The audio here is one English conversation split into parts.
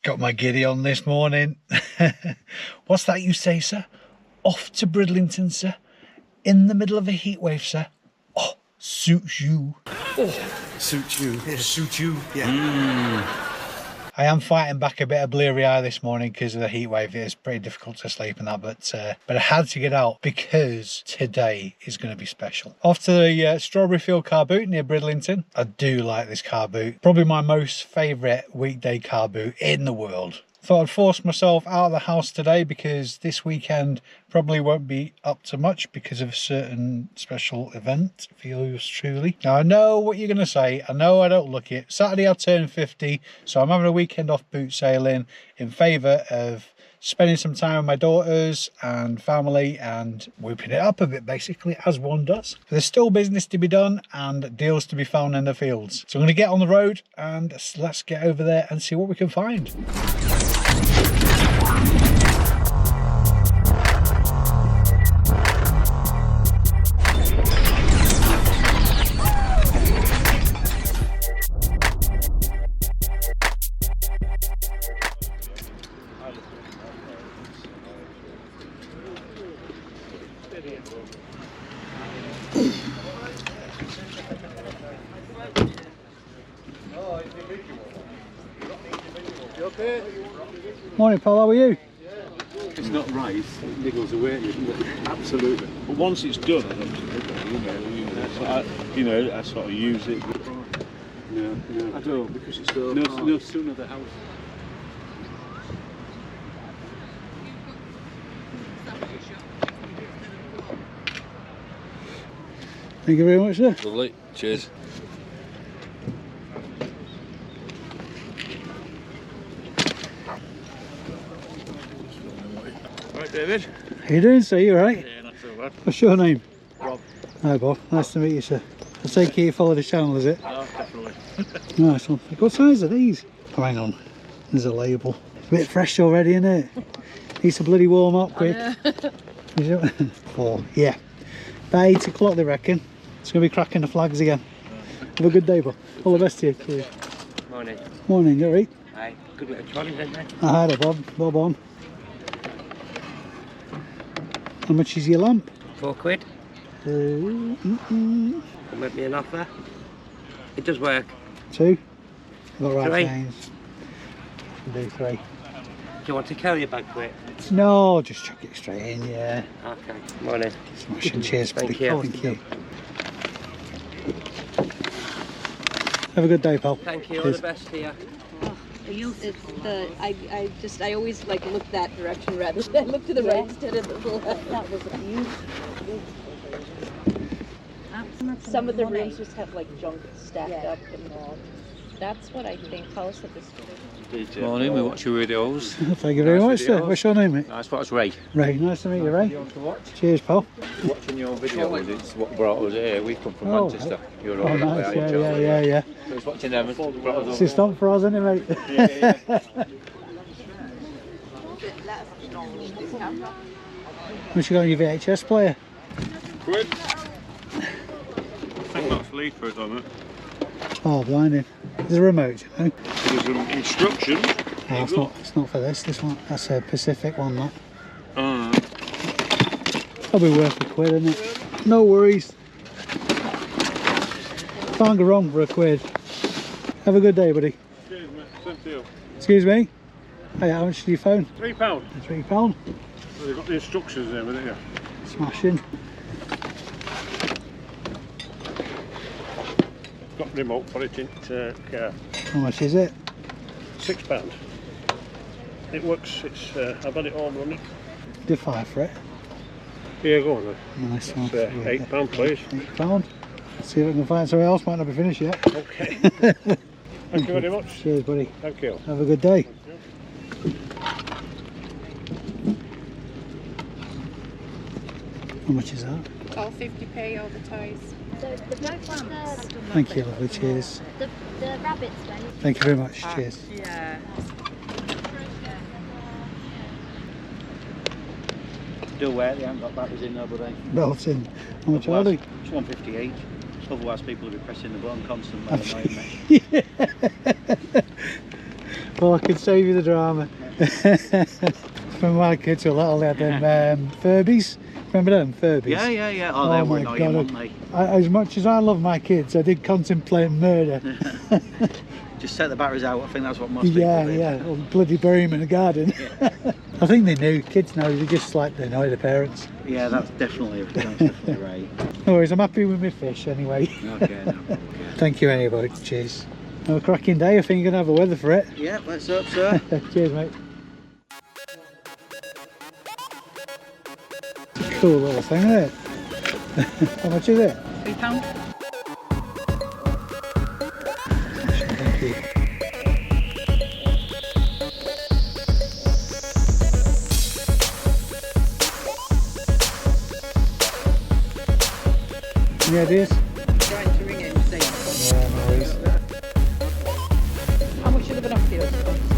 Got my giddy on this morning. What's that you say, sir? Off to Bridlington, sir. In the middle of a heat wave, sir. Oh, suits you. Oh, suits you. It suits you. Yeah. I am fighting back a bit of bleary eye this morning because of the heat wave. It is pretty difficult to sleep and that, but I had to get out because today is going to be special. Off to the Strawberry Field car boot near Bridlington. I do like this car boot. Probably my most favourite weekday car boot in the world. Thought I'd force myself out of the house today because this weekend probably won't be up to much because of a certain special event for yours truly. Now I know what you're going to say. I know I don't look it. Saturday I turn 50, so I'm having a weekend off boot sailing in favour of spending some time with my daughters and family and whooping it up a bit, basically, as one does. But there's still business to be done and deals to be found in the fields. So I'm going to get on the road and let's get over there and see what we can find. Morning, Paul, how are you? It's not right, it niggles away, absolutely. But once it's done, I sort of use it. No, I don't, because it's so no sooner the house. Thank you very much, sir. Lovely, cheers. Right, David. How you doing, sir? You alright? Yeah, not so bad. What's your name? Rob. Hi, Bob. Nice to meet you, sir. I take it you follow the channel, is it? Oh, definitely. Nice one. What size are these? Oh, hang on. There's a label. It's a bit fresh already, isn't it? Needs to bloody warm up quick. Oh, yeah. By 8 o'clock, they reckon. It's going to be cracking the flags again. Have a good day, Bob. All the best to you. Cheers. Morning. Morning, you alright? Aye, good bit of trolleys, isn't there? I had a Bob. Bob on. How much is your lamp? £4. Can make me an offer. It does work. 2? Got right 3. chains. We'll do 3. Do you want to carry your bag for it? No, just chuck it straight in, yeah. Okay. Morning. Smashing. Cheers, Thank buddy. you. Thank you. Have a good day, pal. Thank you. All Cheers. the best to you. I always like look that direction rather than look to the right instead of the left. That was a beautiful. Some of the rooms just have like junk stacked up and all. That's what I think. House of this. Morning, we watch your videos. Thank you very much, sir. videos. What's your name, mate? Nice, what's Ray? Ray. Nice to meet you, Ray. To watch? Cheers, pal. Watching your videos, it's what brought us here. We come from Oh, Manchester. You're Oh, all nice. Yeah. So it's watching them and brought us It's a stomp for us, isn't it, mate? Yeah. What's you got on your VHS player? Quid. I think that's leafers on it. Oh, blinding. There's a remote, you know? There's an instruction. Oh, it's not for this one. That's a Pacific one, that. Probably worth £1, isn't it? No worries. Can't go wrong for £1. Have a good day, buddy. Cheers, mate. Same to you. Excuse me? Hey, how much did you phone? £3. £3. Well, they've got the instructions there, haven't you? Smashing. Got the remote for it in car. How much is it? £6. It works. It's I've had it all running. Do 5 for it. Yeah, go on then. Nice one. It's £8, please. £8. See if I can find somewhere else. Might not be finished yet. Okay. Thank you very much. Cheers, buddy. Thank you. Have a good day. How much is that? All 50p, all the toys. The black ones. Thank you, lovely. Cheers. The rabbits, right? Thank you very much. Cheers. Yeah. Do well, they haven't got batteries in there, but they. Belting. How much are they? It's 150 each. Otherwise, people will be pressing the button constantly. Annoying me. Well, I could save you the drama. When my kids were little, they had them Furbies. Remember them Furbies? Yeah. Oh, they were annoying, weren't they? As much as I love my kids, I did contemplate murder. Just set the batteries out. I think that's what most people did. Yeah. Or bloody bury them in the garden. Yeah. I think they knew. Kids know. They just like to annoy the parents. Yeah, that's definitely right. No worries. I'm happy with my fish anyway. Okay, no. Okay. Thank you anyway. Cheers. Have a cracking day. I think you're going to have the weather for it. Yeah, let's hope so. Cheers, mate. Cool little thing, isn't it? How much is it? £3. Thank you. Any ideas? Trying to ring it and say. Yeah, no worries. How much should have been off you?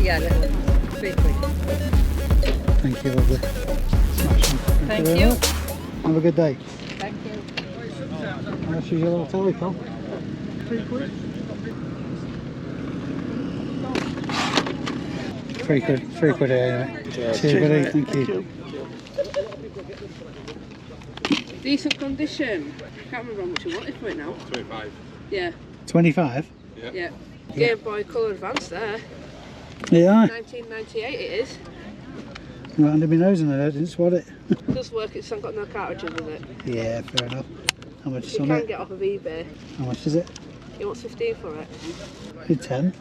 Yeah, £3. Thank you, lovely. Smashing. Thank very you. much. Have a good day. Thank you. How much is your little telly, pal? £3. £3 anyway. Cheers, buddy. Thank you. Decent condition. Can't remember how much I wanted for it now. 25. Yeah, 25? yeah. Game Boy Colour Advance there. Yeah. 1998 it is. Right under my nose and I didn't swat it. Does work, it's got no cartridges in it. Yeah, fair enough. How much is You on can it? get off of eBay. How much is it? You want 15 for it? It's 10.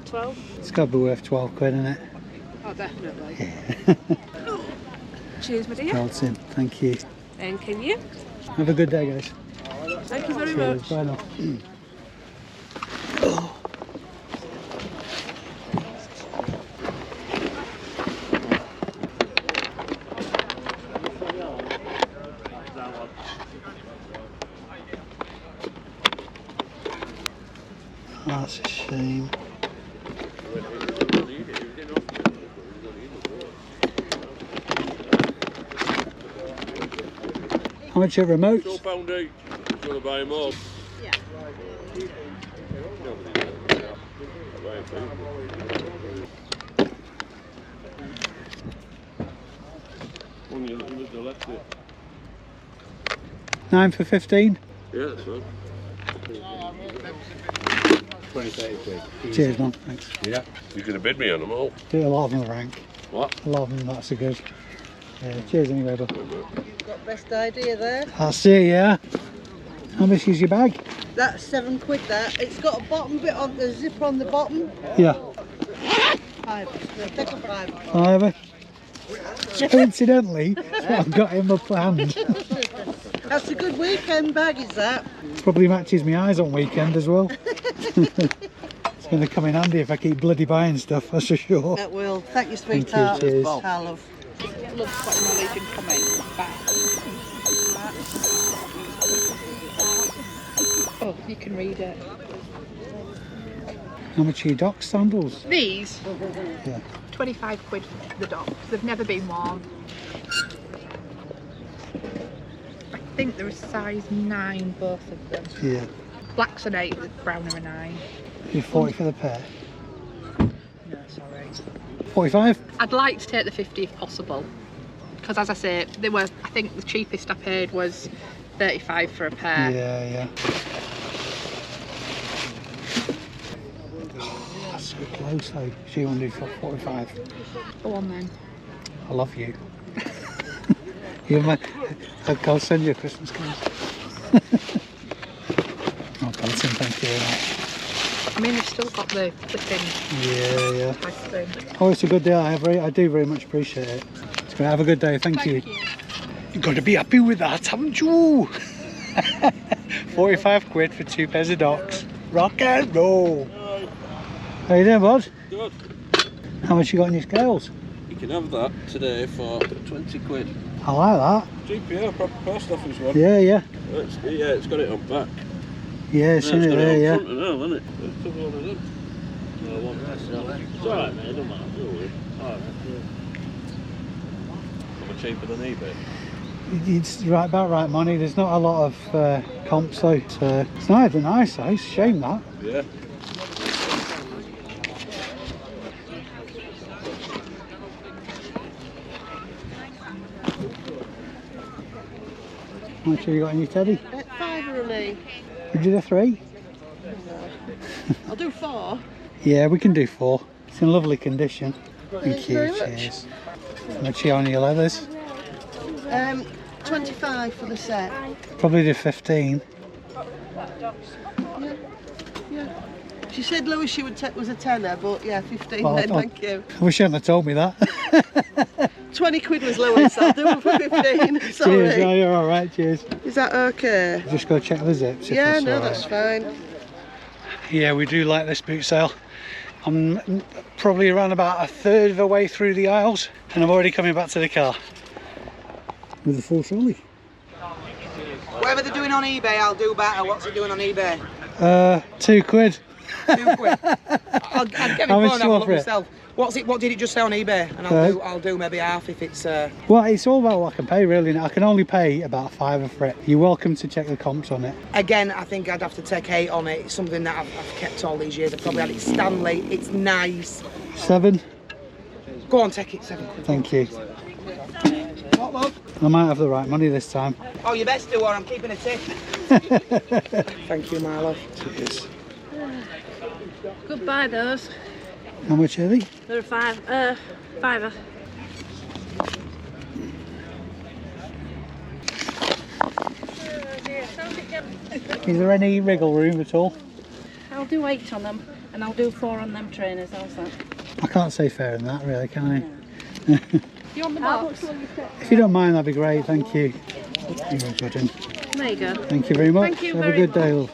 12? It's got to be worth 12 quid, isn't it? Oh, definitely. Yeah. Cheers, my dear. Johnson, thank you. And can you? Have a good day, guys. Thank you very Cheers. much. Bye now. That's a shame. How much are remotes? £2 each. You want to buy them all? Yeah. You must have left it. 9 for 15? Yeah, that's fine. 20, 30 quid. Cheers, man. Thanks. Yeah. You're going to bid me on them all. Do a lot of them rank. What? A lot of them, that's a good. Cheers anyway, bud. You've got best idea there. I'll see ya. How much is your bag? That's £7 that. It's got a bottom bit on the zipper on the bottom. Yeah. £5. Take a £5. However, coincidentally, that's what I've got in my hand. That's a good weekend bag, is that? Probably matches my eyes on weekend as well. It's going to come in handy if I keep bloody buying stuff, that's for sure. That will. Thank you, Thank you, sweetheart. cheers. I love. Love spot knowledge and comment back. Oh, you can read it. How much are your dock sandals? These? Yeah. 25 quid for the docks. They've never been worn. I think they're a size 9, both of them. Yeah. Black's an 8, brown are a 9. You're 40 for the pair. No, sorry. 45? I'd like to take the 50 if possible. Because as I say, they were, I think the cheapest I paid was 35 for a pair. Yeah. Oh, that's so close though. So you want to do 45? Go on then. I love you. I'll send you a Christmas card. Oh, Johnson, thank you very much. I mean, they've still got the flipping Yeah. type thing. Oh, it's a good deal. I do very much appreciate it. It's great. Have a good day. Thank you. You've got to be happy with that, haven't you? 45 quid for 2 pairs of docks. Rock and roll. How you doing, bud? Good. How much you got in your scales? You can have that today for 20 quid. I like that. GPO, proper post office one. Yeah. It's got it on back. Yeah, it's in it there, yeah. Front and all, isn't it? Let's have one of them. No, I want that. It's alright, mate, it don't matter. Don't worry. Alright, yeah. Cheaper than eBay. It's about right money. There's not a lot of comps though. It's not even nice though. It's a shame that. Yeah. How much have you got in your teddy? £5 really. Would you do 3? I'll do 4. Yeah, we can do 4. It's in lovely condition. Thank you, very much. cheers. How much are you on your leathers? 25 for the set. Probably do 15. Yeah. She said Louis she would take was a tenner, but yeah, 15 Well, then, thank you. I wish you hadn't have told me that. 20 quid was Louis, I'll do it for 15. Sorry. Cheers, no, you're alright, cheers. Is that okay? Just go check the zips. if Yeah, that's no, all that's right. fine. Yeah, we do like this boot sale. I'm probably around about a third of the way through the aisles and I'm already coming back to the car. With a full trolley. Whatever they're doing on eBay, I'll do better. What's it doing on eBay? 2 quid. 2 quid. I'll get it How much for do you want for it? myself. What did it just say on eBay? And I'll do maybe half if it's. Well, it's all about what I can pay really. I can only pay about £5 for it. You're welcome to check the comps on it. Again, I think I'd have to take 8 on it. It's something that I've kept all these years. I've probably had it Stanley. It's nice. 7. Go on, take it. 7 quid. Thank you. What, love? I might have the right money this time. Oh, you best do, or I'm keeping a tip. Thank you, my love. Cheers. Goodbye, those. How much are they? They're a £5. Is there any wriggle room at all? I'll do 8 on them, and I'll do 4 on them trainers. How's that? I can't say fair than that really, can I? You want the box? If you don't mind, that'd be great, thank you. You're a good one. There you go. Thank you very much. Thank you Have very a good day, love.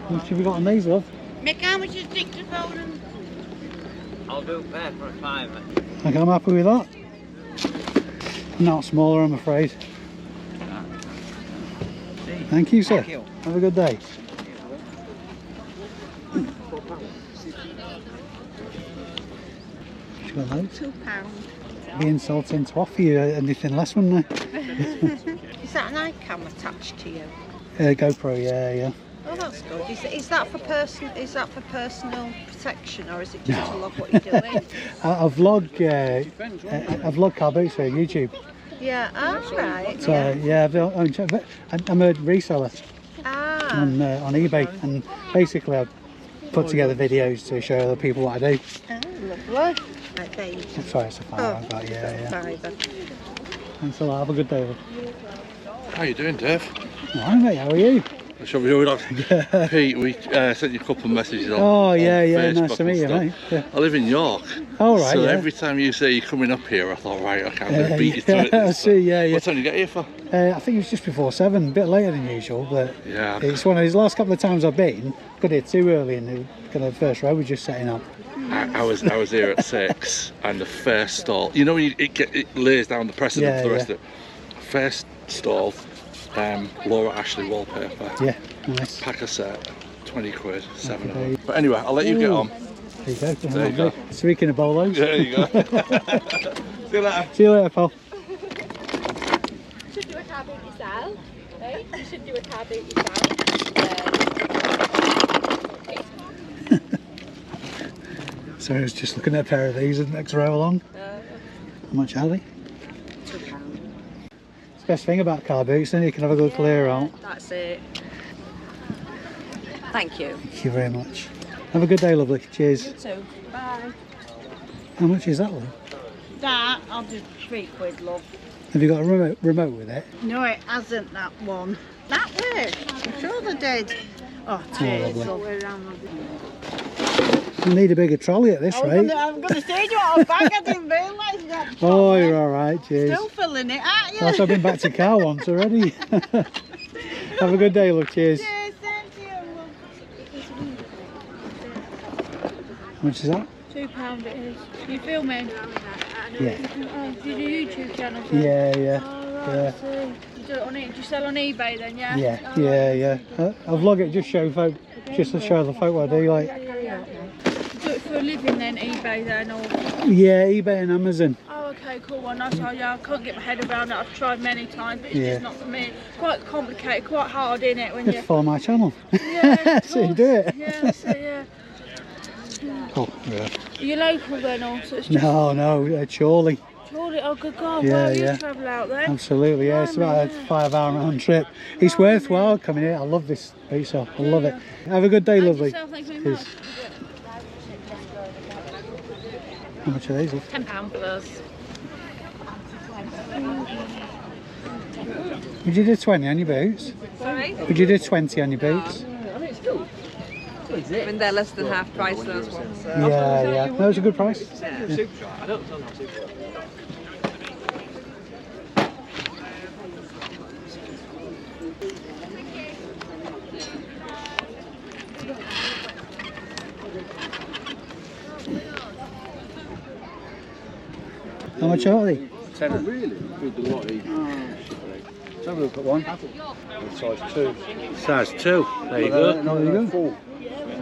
How much have you got on these, love? Mick, how much is dictaphone? I'll do a pair for a £5. Okay, I'm happy with that. Not smaller, I'm afraid. Thank you, sir. Thank you. Have a good day. She got those? £2. Be insulting to offer you anything less, wouldn't I? Is that an iCam attached to you? GoPro, yeah. Oh, that's good. Is that for personal protection, or is it just to log what you're doing? I vlog car boots for YouTube. Yeah, all right. So yeah, I'm a reseller on eBay, and basically I put together videos to show other people what I do. Oh, lovely. Okay. Sorry, it's a fire I've got, yeah. Fiver. Thanks a lot, have a good day. How you doing, Dave? Alright mate, how are you? Shall we do it? Pete, we sent you a couple of messages on Oh yeah, Facebook nice to meet you, and mate. Yeah. I live in York. Oh right, so yeah. every time you say you're coming up here, I thought, right, okay, I'm going to beat you to it. I see, yeah. What time did you get here for? I think it was just before 7, a bit later than usual, but Yeah. it's one of these last couple of times I've been, got here too early and the kind of first row was just setting up. I was here at 6 and the first stall, you know when it lays down the precedent for the rest of it. First stall, Laura Ashley wallpaper. Yeah, nice. Pack a set, 20 quid, 7 of them. But anyway, I'll let you get on. There you go. There you go. Speaking of bolos. There you go. See you later. See you later, pal. You should do a car boot yourself. Right? You should do a car boot yourself. So I was just looking at a pair of these the next row along. How much are they? £2. It's the best thing about car boots, then you can have a good clear out. That's it. Thank you. Thank you very much. Have a good day, lovely. Cheers. You too. Bye. How much is that, love? That, I'll do 3 quid, love. Have you got a remote with it? No, it hasn't, that one. That way? I'm sure they did. Oh, cheers, lovely. love. You need a bigger trolley at this rate. I'm going to say you want a bag, I didn't realise that. Oh, you're alright, cheers. Still filling it, aren't you? That's I've been back to car once already. Have a good day, love. Cheers. Cheers, thank you. How much is that? £2 it is. You filming? Yeah. Oh, do you do YouTube channel? Yeah. Oh, right, I see. You do it on it. Do you sell on eBay then? Yeah. Yeah. I vlog it, just show folk, just to show the folk what I do. Like, You do it for a living then, eBay then, or? yeah, eBay and Amazon. Oh, okay, cool one, nice. Yeah, I can't get my head around it. I've tried many times, but it's Yeah. just not for me. Quite complicated, quite hard, isn't it? When Just you follow my channel. yeah, So you do it. Yeah, so yeah. Oh, yeah. Are you local then, or so it's just No, surely. Surely, oh good God, Yeah, wow, yeah. you travel out then? Absolutely, yeah. It's about a 5-hour round trip. It's worthwhile coming here. I love this pizza. I love it. Have a good day, lovely. Thank you very much. How much are these? £10 for us. Would you do 20 on your boots? Sorry? Would you do 20 on your boots? I mean, they're less than half price those ones. So. Yeah. No, it's a good price. Yeah. How much are they? 10. Oh, really? With the lottie. Let's have a look at one. Size 2. Size 2. There you go. No, There you go. 4.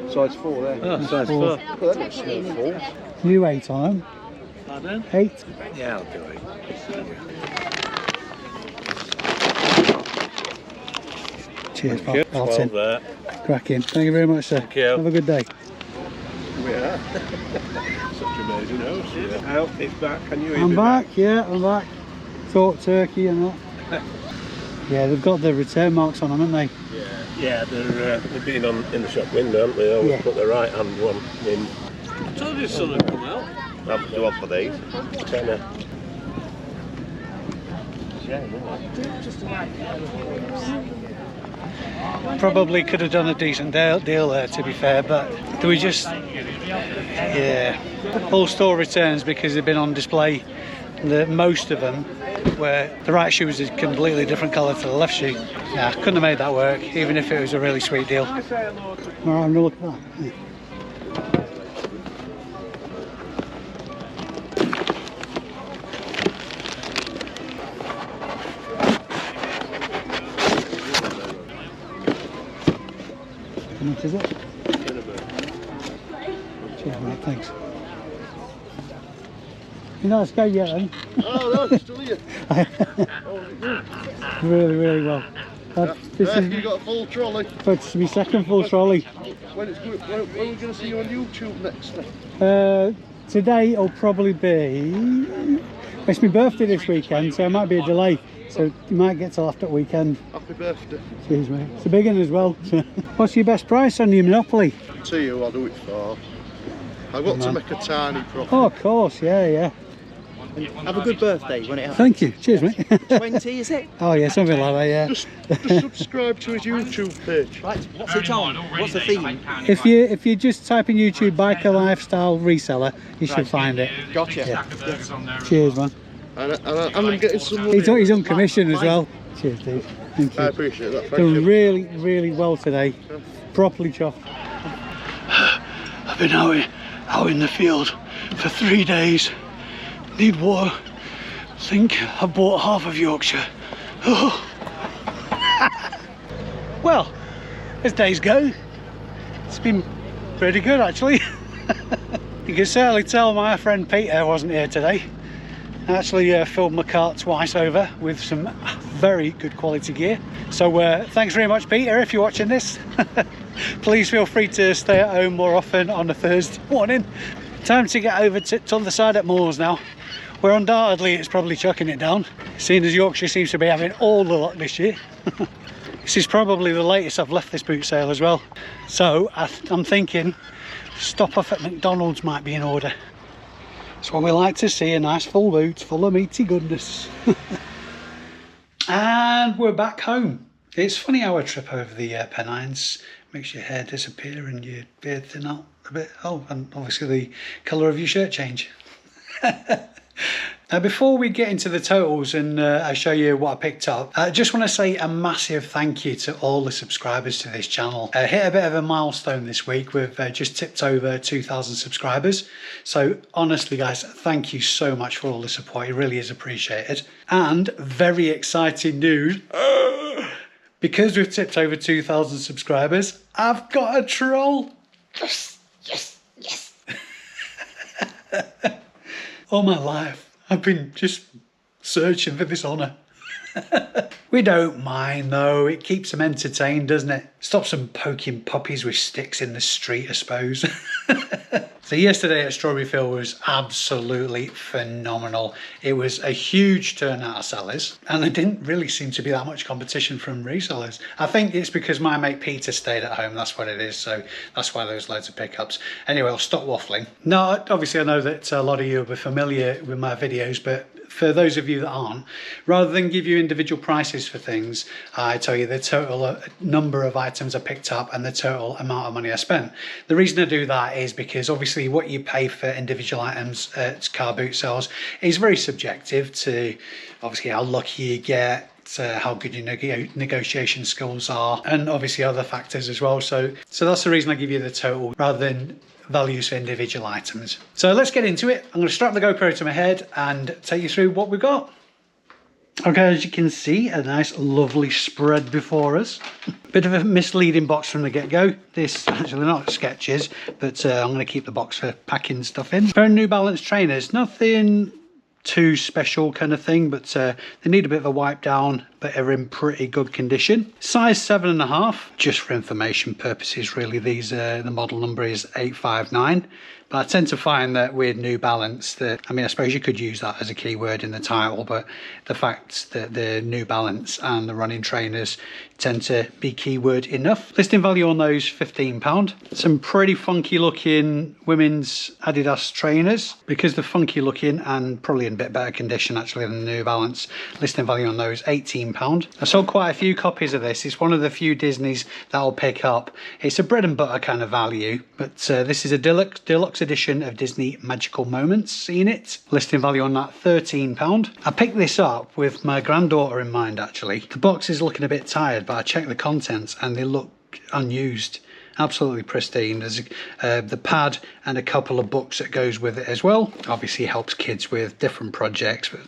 Size 4 there. Oh, size 4. Well, that looks small 4. You 8 on them? Pardon? 8? Yeah, I'll do it. Cheers, Thank you. pal. 12 there. Cracking. Thank you very much, sir. Thank you. Have a good day. We are. Such amazing house. Yeah. Out, it's back. Can you hear I'm me back, yeah, I'm back. Talk turkey and that. Yeah, they've got the return marks on them, haven't they? Yeah, they've been in the shop window, haven't they? Always Yeah. put the right hand one in. I told you son would come out. How much do you want for these? Tenner. Probably could have done a decent deal there, to be fair, but do we just... Yeah. All store returns because they've been on display. Most of them where the right shoe was a completely different colour to the left shoe. Yeah, couldn't have made that work, even if it was a really sweet deal. Alright, I'm gonna look at that. Yeah. How much is it? Cheers, mate, thanks. You're not scared yet, then? Oh, no, it's still here. Really well. This is You got a full trolley. it's my second full trolley. When are we going to see you on YouTube next then? Today will probably be... It's my birthday this weekend, so it might be a delay. So you might get till after the weekend. Happy birthday. Cheers, mate. It's a big one as well. What's your best price on your Monopoly? To you, I'll do it for. I've got to make a tiny profit. Oh, of course, yeah. Have a good birthday when it happens. Thank you. Cheers, mate. 20, is it? Oh, yeah, something like that, yeah. Just subscribe to his YouTube page. Right, what's it on? What's the theme? If you just type in YouTube biker lifestyle reseller, you should find it. Gotcha. Yeah. Cheers, man. And I'm getting some money. He's on commission as well. Cheers, Steve. Thank you. I appreciate that. Thank Done you. really well today. Properly chuffed. I've been out in the field for 3 days. Need water. Think I've bought half of Yorkshire. Oh. Well, as days go, it's been pretty good actually. You can certainly tell my friend Peter wasn't here today. I actually filled my cart twice over with some very good quality gear. So thanks very much, Peter, if you're watching this. Please feel free to stay at home more often on a Thursday morning. Time to get over to the other side at Moors now, where undoubtedly it's probably chucking it down, seeing as Yorkshire seems to be having all the luck this year. This is probably the latest I've left this boot sale as well. So I'm thinking stop off at McDonald's might be in order. That's what we like to see, a nice full boot full of meaty goodness. And we're back home. It's funny how a trip over the Pennines makes your hair disappear and your beard thin out a bit. Oh, and obviously the colour of your shirt change. Now, before we get into the totals and I show you what I picked up, I just want to say a massive thank you to all the subscribers to this channel. Hit a bit of a milestone this week. We've just tipped over 2,000 subscribers. So honestly, guys, thank you so much for all the support. It really is appreciated. And very exciting news. Because we've tipped over 2,000 subscribers, I've got a troll. Yes. All my life, I've been just searching for this honour. We don't mind though, it keeps them entertained, doesn't it? Stops them poking puppies with sticks in the street, I suppose. So yesterday at Strawberry Field was absolutely phenomenal. It was a huge turnout of sellers and there didn't really seem to be that much competition from resellers. I think it's because my mate Peter stayed at home, that's what it is, so that's why there was loads of pickups. Anyway, I'll stop waffling. No, obviously I know that a lot of you will be familiar with my videos, but for those of you that aren't, rather than give you individual prices for things, I tell you the total number of items I picked up and the total amount of money I spent. The reason I do that is because obviously what you pay for individual items at car boot sales is very subjective to obviously how lucky you get, how good your negotiation skills are, and obviously other factors as well. So that's the reason I give you the total rather than values for individual items. So let's get into it. I'm going to strap the GoPro to my head and take you through what we've got. Okay, as you can see, a nice lovely spread before us. Bit of a misleading box from the get-go. This actually not sketches, but I'm going to keep the box for packing stuff in. Pair of New Balance trainers, nothing too special kind of thing, but they need a bit of a wipe down, but are in pretty good condition. Size 7.5, just for information purposes really. These the model number is 859, but I tend to find that with New Balance that, I mean, I suppose you could use that as a keyword in the title, but the fact that the New Balance and the running trainers tend to be keyword enough. Listing value on those £15. Some pretty funky looking women's Adidas trainers, because they're funky looking and probably in a bit better condition actually than New Balance. Listing value on those £18. I sold quite a few copies of this. It's one of the few Disneys that I'll pick up. It's a bread and butter kind of value, but this is a deluxe edition of Disney Magical Moments. Seen it? Listing value on that £13. I picked this up with my granddaughter in mind actually. The box is looking a bit tired, but I checked the contents and they look unused. Absolutely pristine. There's the pad and a couple of books that goes with it as well. Obviously helps kids with different projects, with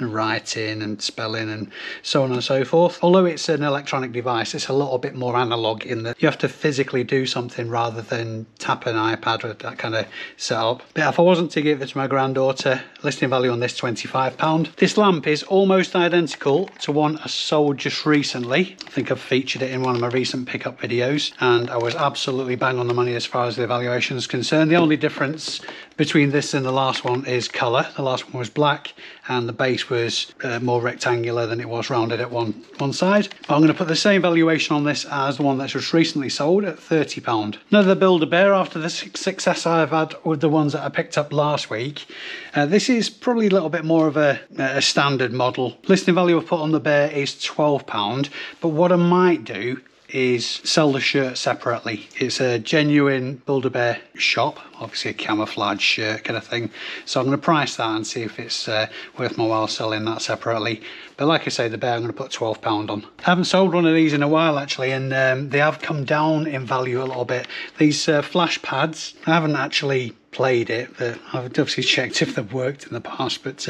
writing and spelling and so on and so forth. Although it's an electronic device, it's a little bit more analog in that you have to physically do something rather than tap an iPad with that kind of setup. But if I wasn't to give it to my granddaughter, listing value on this £25. This lamp is almost identical to one I sold just recently. I think I've featured it in one of my recent pickup videos, and I was absolutely bang on the money as far as the evaluation is concerned. The only difference between this and the last one is colour. The last one was black and the base was more rectangular than it was rounded at one side. But I'm going to put the same valuation on this as the one that's just recently sold at £30. Another Build-A-Bear after the success I've had with the ones that I picked up last week. This is probably a little bit more of a standard model. Listing value I've put on the bear is £12, but what I might do is sell the shirt separately. It's a genuine Build-A-Bear shop, obviously a camouflage shirt kind of thing, so I'm going to price that and see if it's worth my while selling that separately. But like I say, the bear I'm going to put £12 on. I haven't sold one of these in a while actually, and they have come down in value a little bit. These flash pads, I haven't actually played it, but I've obviously checked if they've worked in the past, but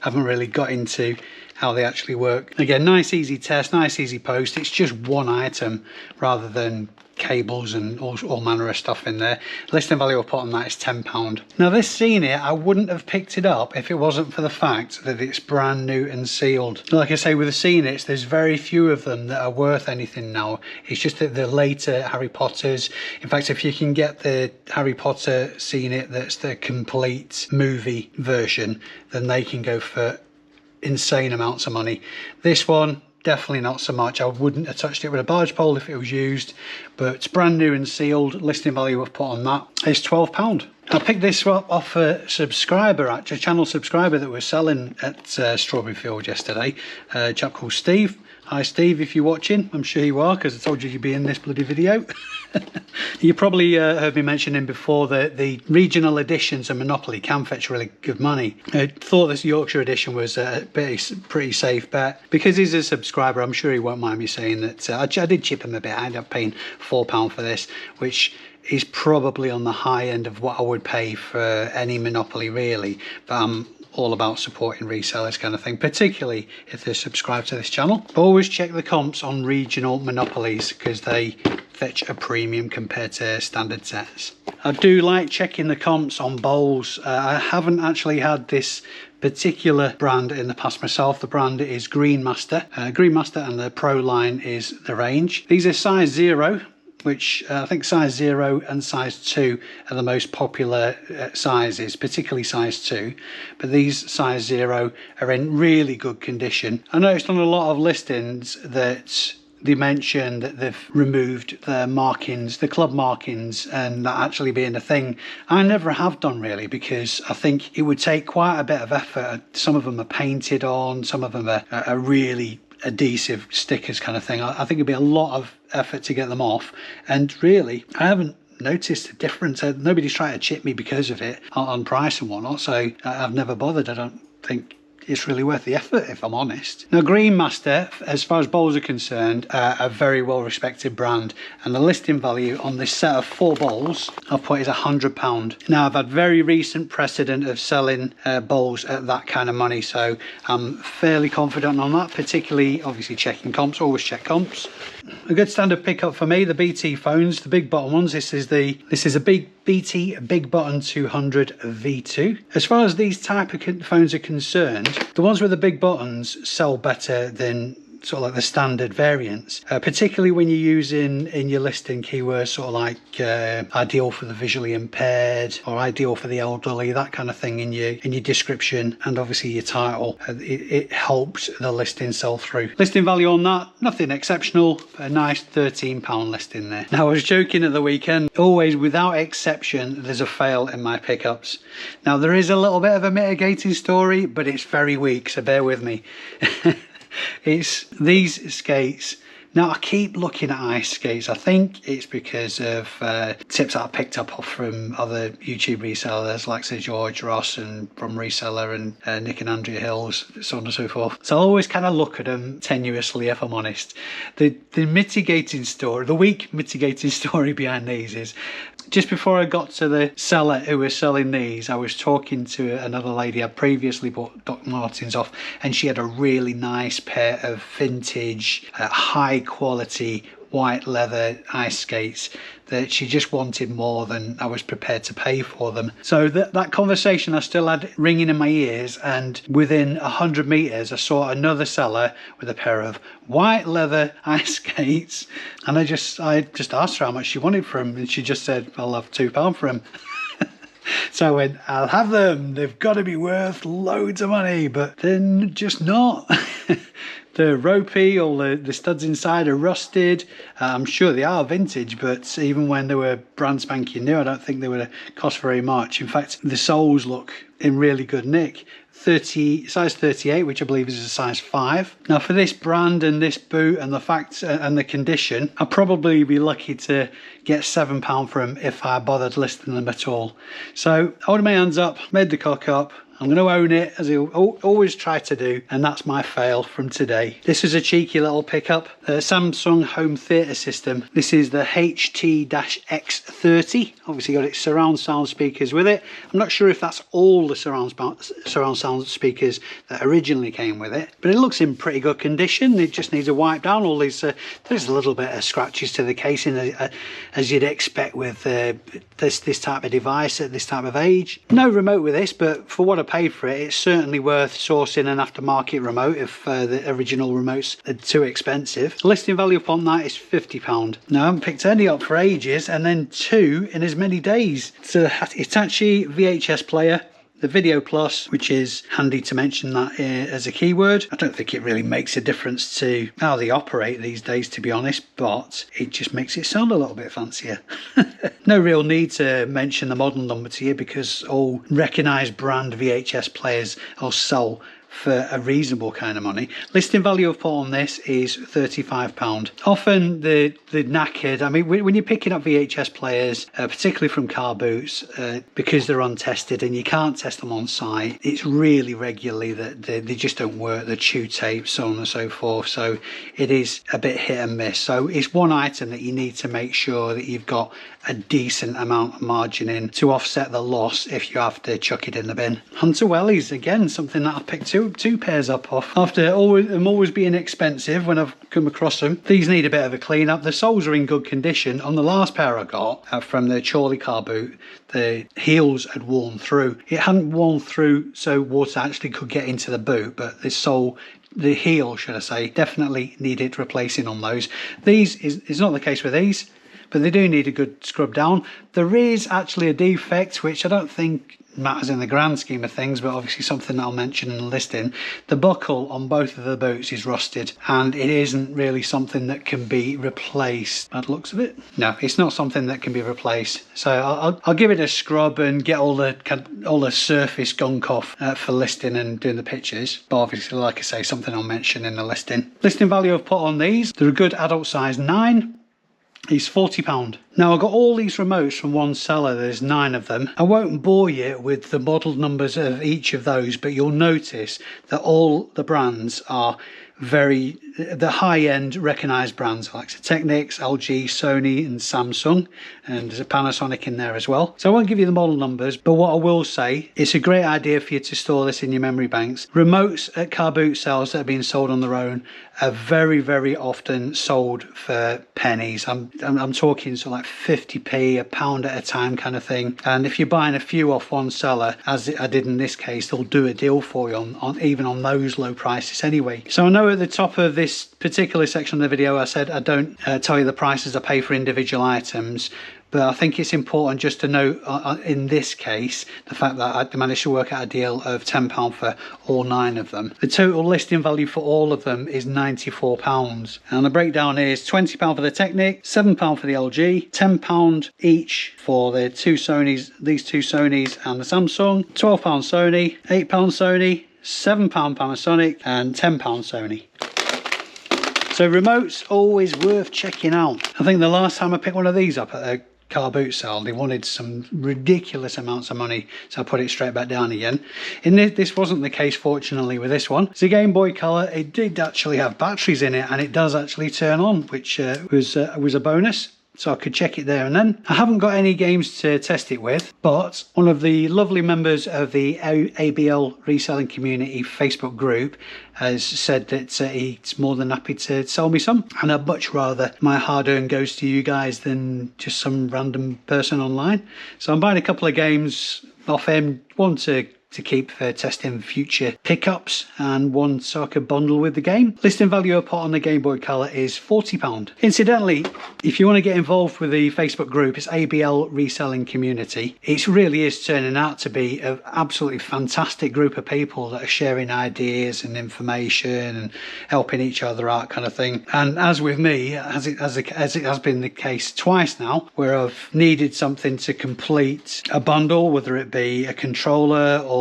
haven't really got into how they actually work. Again, nice easy test, nice easy post. It's just one item rather than cables and all manner of stuff in there. Listing value I'll put on that is £10. Now this Scene It, I wouldn't have picked it up if it wasn't for the fact that it's brand new and sealed. Like I say, with the Scene It's, there's very few of them that are worth anything now. It's just that the later Harry Potters, in fact if you can get the Harry Potter Scene It that's the complete movie version, then they can go for insane amounts of money. This one definitely not so much. I wouldn't have touched it with a barge pole if it was used, but it's brand new and sealed. Listing value I've put on that is £12. I picked this up off a subscriber, actually a channel subscriber that was selling at Strawberry Field yesterday, a chap called Steve. Hi Steve, if you're watching, I'm sure you are because I told you you'd be in this bloody video. You probably heard me mentioning before that the regional editions of Monopoly can fetch really good money. I thought this Yorkshire edition was a pretty safe bet. Because he's a subscriber, I'm sure he won't mind me saying that I did chip him a bit. I ended up paying £4 for this, which is probably on the high end of what I would pay for any Monopoly really. But I'm all about supporting resellers kind of thing, particularly if they're subscribed to this channel. Always check the comps on regional monopolies because they fetch a premium compared to standard sets. I do like checking the comps on bowls. I haven't actually had this particular brand in the past myself. The brand is Green Master. Green Master, and the Pro line is the range. These are size 0, which I think size 0 and size 2 are the most popular sizes, particularly size 2. But these size 0 are in really good condition. I noticed on a lot of listings that they mentioned that they've removed the markings, the club markings, and that actually being a thing. I never have done really, because I think it would take quite a bit of effort. Some of them are painted on, some of them are really adhesive stickers kind of thing. I think it'd be a lot of effort to get them off, and really I haven't noticed a difference. Nobody's trying to chip me because of it on price and whatnot, so I've never bothered. I don't think it's really worth the effort, if I'm honest. Now, Green Master, as far as bowls are concerned, a very well respected brand, and the listing value on this set of 4 bowls I've put is £100. Now, I've had very recent precedent of selling bowls at that kind of money, so I'm fairly confident on that, particularly obviously checking comps. Always check comps. A good standard pickup for me, the BT phones, the big button ones. This is a big BT Big Button 200 V2. As far as these type of phones are concerned, the ones with the big buttons sell better than sort of like the standard variants, particularly when you're using in your listing keywords sort of like ideal for the visually impaired or ideal for the elderly, that kind of thing in your description and obviously your title. It helps the listing sell through. Listing value on that, nothing exceptional, a nice £13 listing there. Now, I was joking at the weekend, always without exception there's a fail in my pickups. Now, there is a little bit of a mitigating story, but it's very weak, so bear with me. It's these skates. Now, I keep looking at ice skates. I think it's because of tips that I picked up from other YouTube resellers like Sir George Ross and from Reseller and Nick and Andrea Hills, so on and so forth. So I always kind of look at them tenuously, if I'm honest. The mitigating story, the weak mitigating story behind these is, just before I got to the seller who was selling these, I was talking to another lady. I previously bought Doc Martens off, and she had a really nice pair of vintage, high quality white leather ice skates that she just wanted more than I was prepared to pay for them. So that conversation I still had ringing in my ears, and within 100 meters I saw another seller with a pair of white leather ice skates, and I just asked her how much she wanted for them, and she just said, I'll have £2 for them. So I went, I'll have them, they've got to be worth loads of money, but they're just not. They're ropey, all the studs inside are rusted. I'm sure they are vintage, but even when they were brand spanking new, I don't think they would have cost very much. In fact, the soles look in really good nick. Size 38, which I believe is a size 5. Now, for this brand and this boot and the fact and the condition, I'd probably be lucky to get £7 for them if I bothered listing them at all. So I holding my hands up, made the cock up. I'm going to own it, as I always try to do, and that's my fail from today. This is a cheeky little pickup, a Samsung home theatre system. This is the HT-X30. Obviously got its surround sound speakers with it. I'm not sure if that's all the surround sound speakers that originally came with it, but it looks in pretty good condition. It just needs a wipe down. All these, there's a little bit of scratches to the casing, as you'd expect with this type of device at this type of age. No remote with this, but for what I paid for it, it's certainly worth sourcing an aftermarket remote if the original remotes are too expensive. The listing value upon that is £50. Now, I haven't picked any up for ages, and then 2 in as many days. So Hitachi VHS player, the Video Plus, which is handy to mention that as a keyword. I don't think it really makes a difference to how they operate these days, to be honest, but it just makes it sound a little bit fancier. No real need to mention the model number to you, because all recognised brand VHS players will sell for a reasonable kind of money. Listing value I've put on this is £35. Often the knackered, I mean, when you're picking up VHS players, particularly from car boots, because they're untested and you can't test them on site, it's really regularly that they just don't work, the chew tape, so on and so forth. So it is a bit hit and miss. So it's one item that you need to make sure that you've got a decent amount of margin in to offset the loss if you have to chuck it in the bin. Hunter Wellies, again, something that I've picked two pairs up off. After them always being expensive when I've come across them, these need a bit of a clean up. The soles are in good condition. On the last pair I got from the Chorley car boot, the heels had worn through. It hadn't worn through so water actually could get into the boot, but the sole, the heel should I say, definitely needed replacing on those. These is not the case with these, but they do need a good scrub down. There is actually a defect which I don't think matters in the grand scheme of things, but obviously something that I'll mention in the listing. The buckle on both of the boots is rusted, and it isn't really something that can be replaced by the looks of it. No, it's not something that can be replaced. So I'll give it a scrub and get all the surface gunk off for listing and doing the pictures. But obviously, like I say, something I'll mention in the listing. Listing value I've put on these, they're a good adult size 9. Is £40. Now I got all these remotes from one seller, there's 9 of them. I won't bore you with the model numbers of each of those, but you'll notice that all the brands are the high-end recognised brands like Technics, LG, Sony and Samsung, and there's a Panasonic in there as well. So I won't give you the model numbers, but what I will say, it's a great idea for you to store this in your memory banks. Remotes at car boot sales that are being sold on their own are very, very often sold for pennies. I'm talking so like 50p, £1 at a time kind of thing. And if you're buying a few off one seller, as I did in this case, they'll do a deal for you on even on those low prices anyway. So I know at the top of this particular section of the video I said I don't tell you the prices I pay for individual items, but I think it's important just to note in this case the fact that I managed to work out a deal of £10 for all 9 of them. The total listing value for all of them is £94, and the breakdown is £20 for the Technic, £7 for the LG, £10 each for the two Sonys, these two Sonys and the Samsung, £12 Sony, £8 Sony, £7 Panasonic and £10 Sony. So remotes always worth checking out. I think the last time I picked one of these up at a car boot sale, they wanted some ridiculous amounts of money, so I put it straight back down again. In this wasn't the case, fortunately, with this one. It's a Game Boy Color. It did actually have batteries in it, and it does actually turn on, which was a bonus. So I could check it there and then. I haven't got any games to test it with, but one of the lovely members of the ABL Reselling Community Facebook group has said that he's more than happy to sell me some, and I'd much rather my hard-earned goes to you guys than just some random person online. So I'm buying a couple of games off him, one to keep for testing future pickups, and one so I could bundle with the game. Listing value I put on the Game Boy Color is £40. Incidentally, if you want to get involved with the Facebook group, it's ABL Reselling Community. It really is turning out to be an absolutely fantastic group of people that are sharing ideas and information and helping each other out, kind of thing. And as with me, as it has been the case twice now, where I've needed something to complete a bundle, whether it be a controller or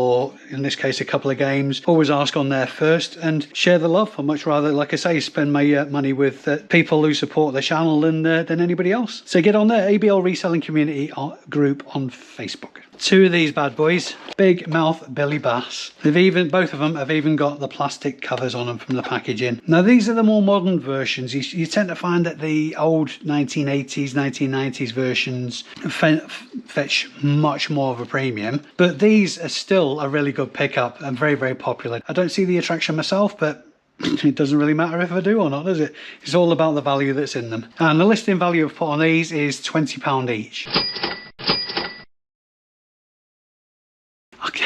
in this case a couple of games, always ask on there first and share the love. I'd much rather, like I say, spend my money with people who support the channel than anybody else. So get on there, ABL Reselling Community group on Facebook. 2 of these bad boys, Big Mouth Billy Bass. Both of them have even got the plastic covers on them from the packaging. Now these are the more modern versions. You tend to find that the old 1980s, 1990s versions fetch much more of a premium, but these are still a really good pickup and very, very popular. I don't see the attraction myself, but it doesn't really matter if I do or not, does it? It's all about the value that's in them. And the listing value I've put on these is £20 each.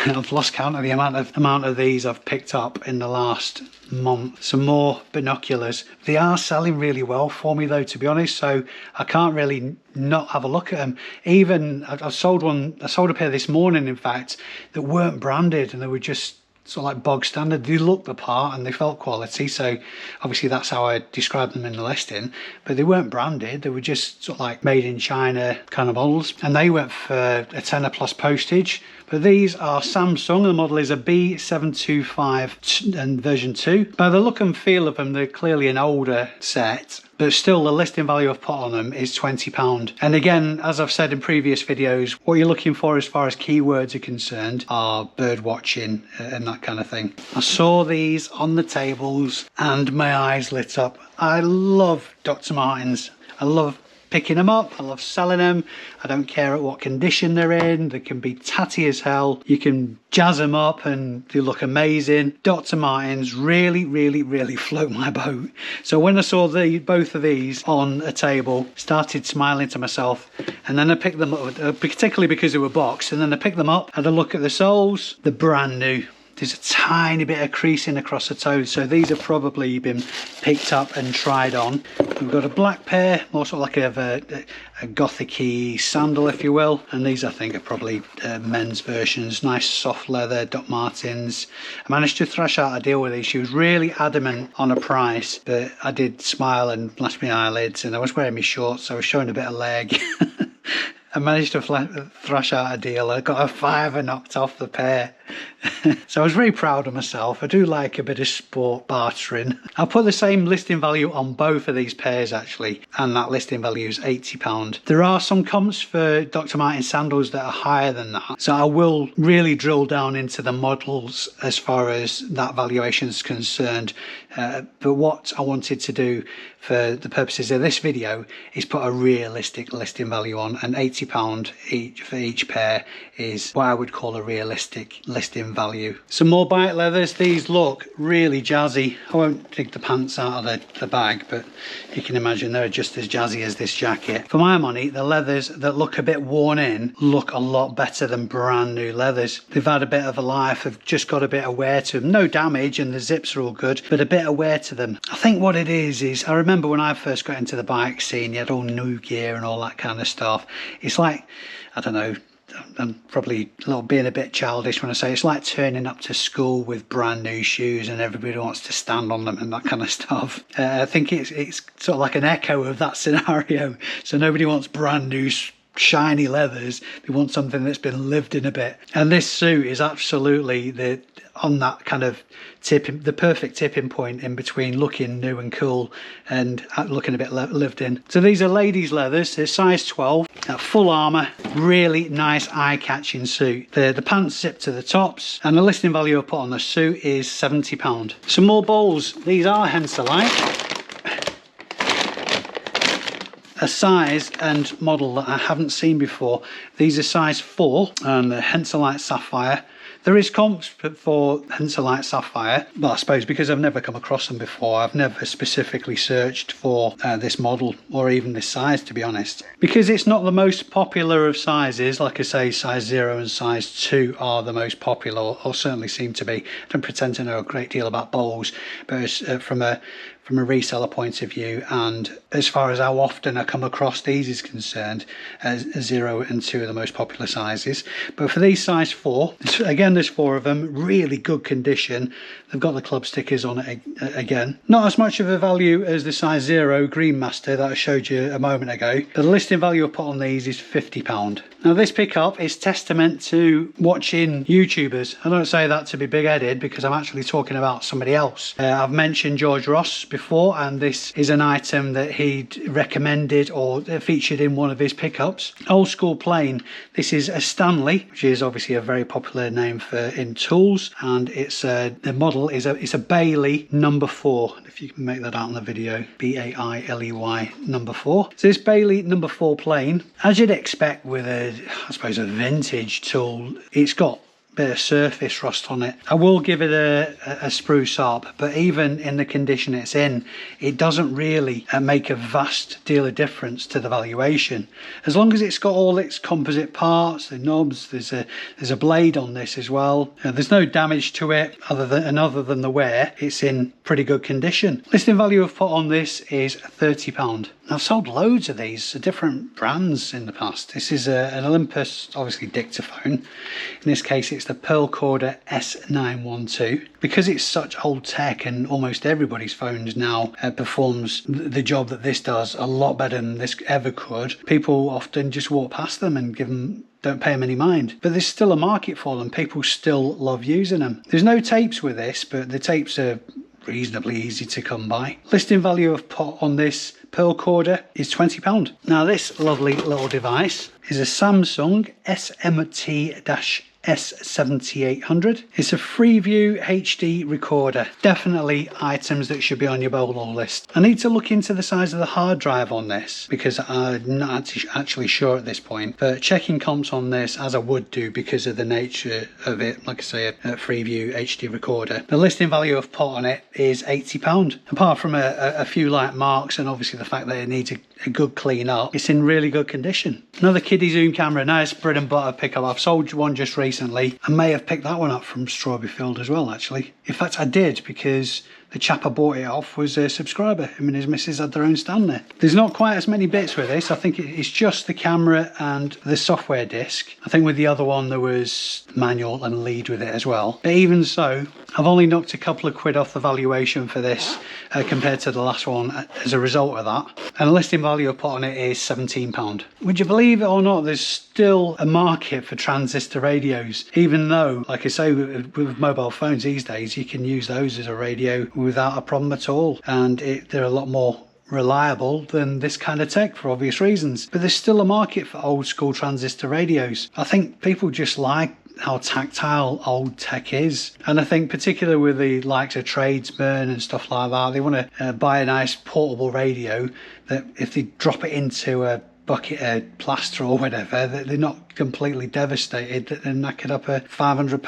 I've lost count of the amount of these I've picked up in the last month. Some more binoculars. They are selling really well for me though, to be honest, so I can't really not have a look at them. Even I sold a pair this morning, in fact, that weren't branded, and they were just sort of like bog standard. They looked the part and they felt quality, so obviously that's how I described them in the listing. But they weren't branded, they were just sort of like made in China kind of models, and they went for a tenner plus postage. But these are Samsung. The model is a B725 and version 2. By the look and feel of them, they're clearly an older set, but still the listing value I've put on them is £20. And again, as I've said in previous videos, what you're looking for as far as keywords are concerned are bird watching and that kind of thing. I saw these on the tables and my eyes lit up. I love Dr. Martens. I love picking them up, I love selling them. I don't care at what condition they're in. They can be tatty as hell. You can jazz them up and they look amazing. Dr. Martens really, really, really float my boat. So when I saw both of these on a table, started smiling to myself, and then I picked them up, particularly because they were boxed, and then I picked them up, had a look at the soles. They're brand new. There's a tiny bit of creasing across the toes, so these have probably been picked up and tried on. We've got a black pair, more sort of like a gothic-y sandal, if you will, and these I think are probably men's versions. Nice soft leather Doc Martens. I managed to thrash out a deal with these. She was really adamant on a price, but I did smile and blast my eyelids, and I was wearing my shorts, so I was showing a bit of leg. I managed to thrash out a deal. I got a £5 knocked off the pair. So I was very proud of myself. I do like a bit of sport bartering. I'll put the same listing value on both of these pairs actually, and that listing value is £80. There are some comps for Dr. Martens sandals that are higher than that, so I will really drill down into the models as far as that valuation is concerned. But what I wanted to do for the purposes of this video is put a realistic listing value on, and £80 each for each pair is what I would call a realistic listing value. Some more bike leathers. These look really jazzy. I won't dig the pants out of the bag, but you can imagine they're just as jazzy as this jacket. For my money, the leathers that look a bit worn in look a lot better than brand new leathers. They've had a bit of a life, have just got a bit of wear to them. No damage and the zips are all good, but a bit of wear to them. I think what it is I remember when I first got into the bike scene, you had all new gear and all that kind of stuff. It's like, I don't know, I'm probably being a bit childish when I say it's like turning up to school with brand new shoes and everybody wants to stand on them and that kind of stuff. I think it's sort of like an echo of that scenario. So nobody wants brand new shiny leathers. They want something that's been lived in a bit. And this suit is absolutely on that kind of the perfect tipping point in between looking new and cool and looking a bit lived in. So these are ladies' leathers. They're size 12, full armour, really nice eye-catching suit. The pants zip to the tops, and the listing value I put on the suit is £70. Some more bowls. These are Henselite. A size and model that I haven't seen before. These are size 4 and the Henselite Sapphire. There is comps for Henselite Sapphire, well, I suppose because I've never come across them before, I've never specifically searched for this model or even this size, to be honest. Because it's not the most popular of sizes, like I say, size 0 and size 2 are the most popular, or certainly seem to be. I don't pretend to know a great deal about bowls, but from a reseller point of view, and as far as how often I come across these is concerned, 0 and 2 are the most popular sizes. But for these size 4, again, there's 4 of them, really good condition. They've got the club stickers on it again. Not as much of a value as the size 0 Green Master that I showed you a moment ago. The listing value I put on these is £50. Now this pickup is testament to watching YouTubers. I don't say that to be big-headed because I'm actually talking about somebody else. I've mentioned George Ross before, and this is an item that he'd recommended or featured in one of his pickups. Old school plain. This is a Stanley, which is obviously a very popular name in tools, and it's the model is a Bailey number 4. If you can make that out on the video, B-A-I-L-E-Y number 4. So this Bailey number 4 plain, as you'd expect with I suppose a vintage tool, it's got bit of surface rust on it. I will give it a spruce up, but even in the condition it's in, it doesn't really make a vast deal of difference to the valuation. As long as it's got all its composite parts, the knobs, there's a blade on this as well. There's no damage to it other than the wear. It's in pretty good condition. Listing value I've put on this is £30. I've sold loads of these different brands in the past. This is an Olympus, obviously dictaphone. In this case it's the Pearl Corder S912. Because it's such old tech and almost everybody's phones now performs the job that this does a lot better than this ever could, people often just walk past them and don't pay them any mind. But there's still a market for them. People still love using them. There's no tapes with this, but the tapes are reasonably easy to come by. Listing value of pot on this Pearl Corder is £20. Now this lovely little device is a Samsung SMT-S7800. It's a Freeview HD recorder. Definitely items that should be on your bolo list. I need to look into the size of the hard drive on this because I'm not actually sure at this point, but checking comps on this, as I would do because of the nature of it, like I say, a Freeview HD recorder. The listing value of pot on it is £80. Apart from a few light marks and obviously the fact that it needs a good clean up, it's in really good condition. Another kiddie zoom camera, nice bread and butter pickup. I've sold one just recently. I may have picked that one up from Strawberry Field as well, actually. In fact, I did, because the chap I bought it off was a subscriber. Him and his missus had their own stand there. There's not quite as many bits with this. I think it's just the camera and the software disc. I think with the other one there was manual and lead with it as well. But even so, I've only knocked a couple of quid off the valuation for this compared to the last one as a result of that. And the listing value I put on it is £17. Would you believe it or not, there's still a market for transistor radios, even though, like I say, with mobile phones these days, you can use those as a radio without a problem at all, and they're a lot more reliable than this kind of tech for obvious reasons. But there's still a market for old school transistor radios. I think people just like how tactile old tech is, and I think particularly with the likes of tradesmen and stuff like that, they want to buy a nice portable radio that if they drop it into a bucket of plaster or whatever, that they're not completely devastated that they're knackered up a £500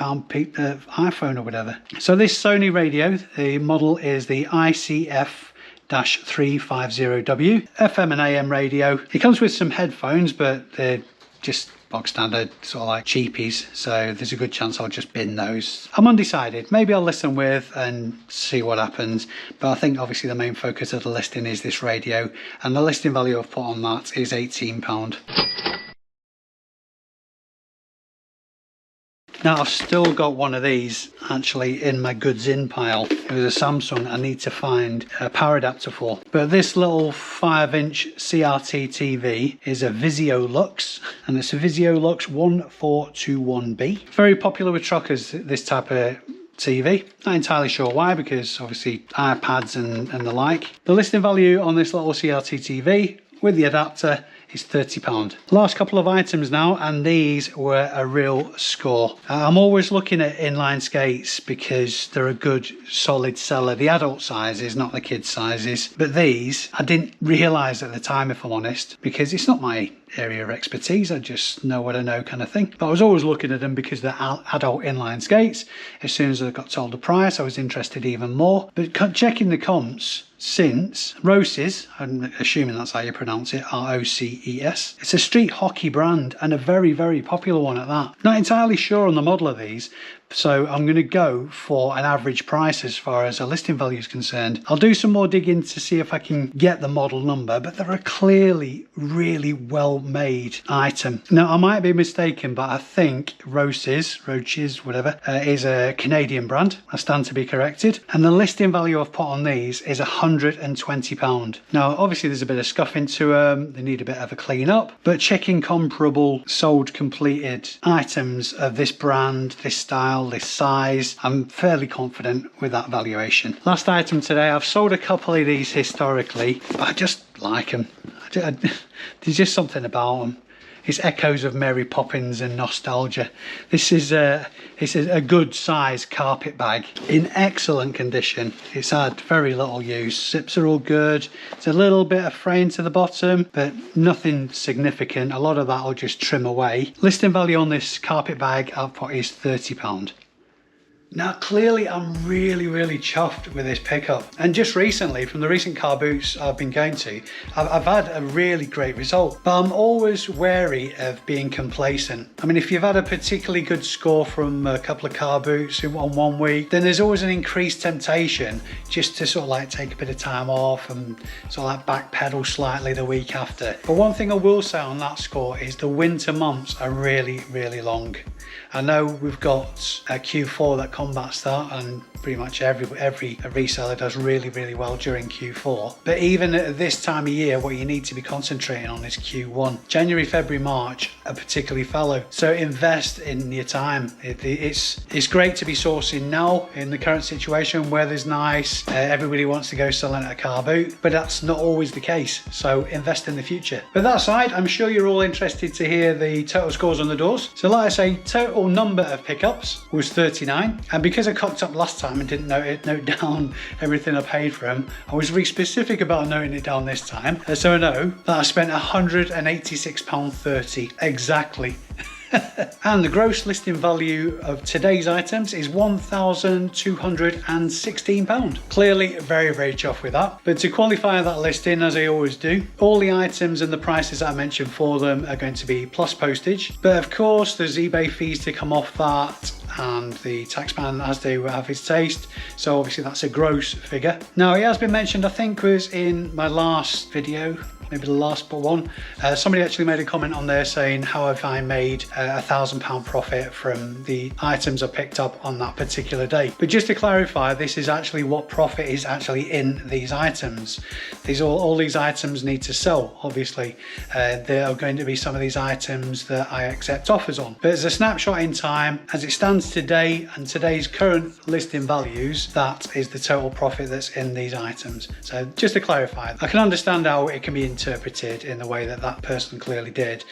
iPhone or whatever. So this Sony radio, the model is the ICF-350W, FM and AM radio. It comes with some headphones, but they're just bog standard, sort of like cheapies, so there's a good chance I'll just bin those. I'm undecided. Maybe I'll listen with and see what happens, but I think obviously the main focus of the listing is this radio, and the listing value I've put on that is £18. Now I've still got one of these actually in my goods in pile. It was a Samsung I need to find a power adapter for. But this little 5-inch CRT TV is a Vizio Lux, and it's a Vizio Lux 1421B. Very popular with truckers, this type of TV. Not entirely sure why, because obviously iPads and the like. The listing value on this little CRT TV with the adapter is £30. Last couple of items now, and these were a real score. I'm always looking at inline skates because they're a good solid seller. The adult sizes, not the kids sizes, but these I didn't realise at the time, if I'm honest, because it's not my area of expertise. I just know what I know kind of thing. But I was always looking at them because they're adult inline skates. As soon as I got told the price, I was interested even more. But checking the comps, since Roces, I'm assuming that's how you pronounce it, R-O-C-E-S. It's a street hockey brand and a very, very popular one at that. Not entirely sure on the model of these, so I'm going to go for an average price as far as a listing value is concerned. I'll do some more digging to see if I can get the model number, but they're a clearly really well made item. Now I might be mistaken, but I think Roces, whatever, is a Canadian brand. I stand to be corrected. And the listing value I've put on these is £120. Now obviously there's a bit of scuff into them, they need a bit of a clean up, but checking comparable sold completed items of this brand, this style, this size, I'm fairly confident with that valuation. Last item today, I've sold a couple of these historically, but I just like them. There's just something about them. It's echoes of Mary Poppins and nostalgia. This is a good size carpet bag in excellent condition. It's had very little use. Zips are all good. It's a little bit of fraying to the bottom, but nothing significant. A lot of that will just trim away. Listing value on this carpet bag I've put is £30. Now clearly I'm really chuffed with this pickup, and just recently from the recent car boots I've been going to, I've had a really great result, but I'm always wary of being complacent. I mean, if you've had a particularly good score from a couple of car boots on one week, then there's always an increased temptation just to sort of like take a bit of time off and sort of like backpedal slightly the week after. But one thing I will say on that score is the winter months are really long. I know we've got a Q4 that combats that, and pretty much every reseller does really well during Q4. But even at this time of year, what you need to be concentrating on is Q1. January, February, March are particularly fallow. So invest in your time. It's great to be sourcing now in the current situation where there's nice, everybody wants to go selling at a car boot, but that's not always the case. So invest in the future. But that aside, I'm sure you're all interested to hear the total scores on the doors. So like I say, total number of pickups was 39. And because I cocked up last time and didn't note down everything I paid for them, I was really specific about noting it down this time. So I know that I spent £186.30 exactly. And the gross listing value of today's items is £1,216. Clearly very chuffed with that. But to qualify that listing, as I always do, all the items and the prices I mentioned for them are going to be plus postage. But of course there's eBay fees to come off that, and the taxman has to have his taste, so obviously that's a gross figure. Now it has been mentioned, I think was in my last video, maybe the last but one, somebody actually made a comment on there saying how have I made £1,000 profit from the items I picked up on that particular day. But just to clarify, this is actually what profit is actually in these items. All these items need to sell, obviously. There are going to be some of these items that I accept offers on, but as a snapshot in time, as it stands today and today's current listing values, that is the total profit that's in these items. So just to clarify, I can understand how it can be interpreted in the way that that person clearly did,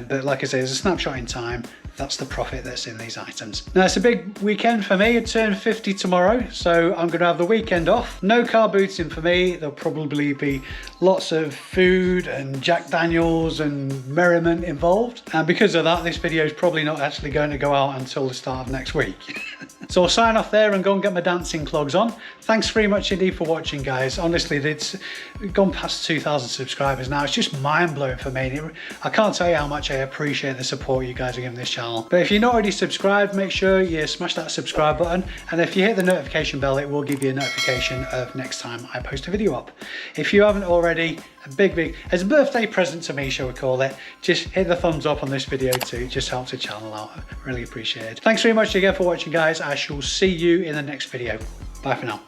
but like I say, as a snapshot in time, that's the profit that's in these items. Now it's a big weekend for me. I turn 50 tomorrow, so I'm going to have the weekend off. No car booting for me. There'll probably be lots of food and Jack Daniels and merriment involved, and because of that, this video is probably not actually going to go out until the start of next week. So I'll sign off there and go and get my dancing clogs on. Thanks very much indeed for watching, guys. Honestly, it's gone past 2,000 subscribers now. It's just mind-blowing for me. I can't tell you how much I appreciate the support you guys are giving this channel. But if you're not already subscribed, make sure you smash that subscribe button. And if you hit the notification bell, it will give you a notification of next time I post a video up. If you haven't already, a big, as a birthday present to me, shall we call it, just hit the thumbs up on this video too. It just helps the channel out. I really appreciate it. Thanks very much again for watching, guys. I shall see you in the next video. Bye for now.